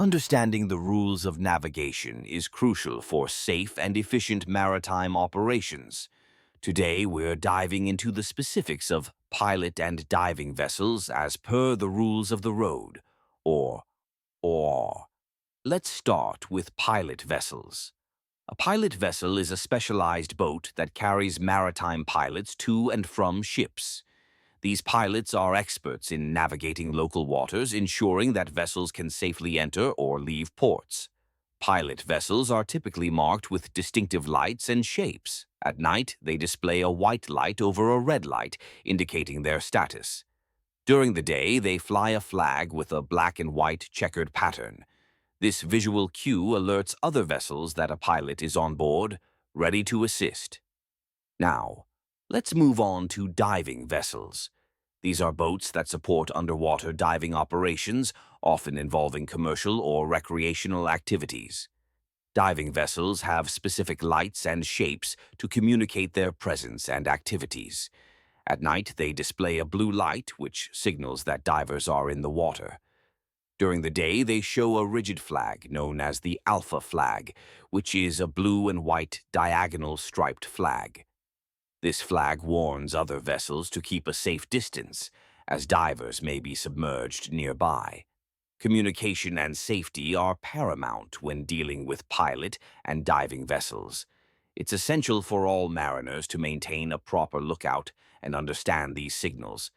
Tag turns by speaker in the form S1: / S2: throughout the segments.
S1: Understanding the rules of navigation is crucial for safe and efficient maritime operations. Today, we're diving into the specifics of pilot and diving vessels as per the rules of the road, or. Let's start with pilot vessels. A pilot vessel is a specialized boat that carries maritime pilots to and from ships. These pilots are experts in navigating local waters, ensuring that vessels can safely enter or leave ports. Pilot vessels are typically marked with distinctive lights and shapes. At night, they display a white light over a red light, indicating their status. During the day, they fly a flag with a black and white checkered pattern. This visual cue alerts other vessels that a pilot is on board, ready to assist. Now, let's move on to diving vessels. These are boats that support underwater diving operations, often involving commercial or recreational activities. Diving vessels have specific lights and shapes to communicate their presence and activities. At night, they display a blue light, which signals that divers are in the water. During the day, they show a rigid flag known as the alpha flag, which is a blue and white diagonal striped flag. This flag warns other vessels to keep a safe distance, as divers may be submerged nearby. Communication and safety are paramount when dealing with pilot and diving vessels. It's essential for all mariners to maintain a proper lookout and understand these signals.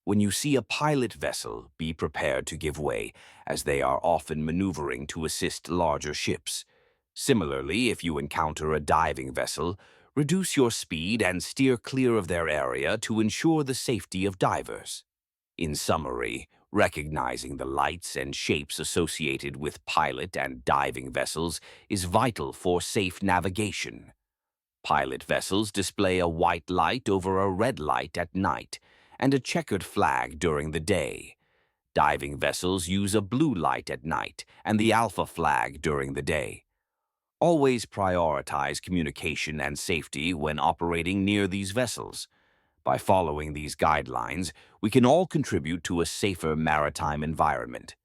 S1: When you see a pilot vessel, be prepared to give way, as they are often maneuvering to assist larger ships. Similarly, if you encounter a diving vessel, reduce your speed and steer clear of their area to ensure the safety of divers. In summary, recognizing the lights and shapes associated with pilot and diving vessels is vital for safe navigation. Pilot vessels display a white light over a red light at night and a checkered flag during the day. Diving vessels use a blue light at night and the alpha flag during the day. Always prioritize communication and safety when operating near these vessels. By following these guidelines, we can all contribute to a safer maritime environment.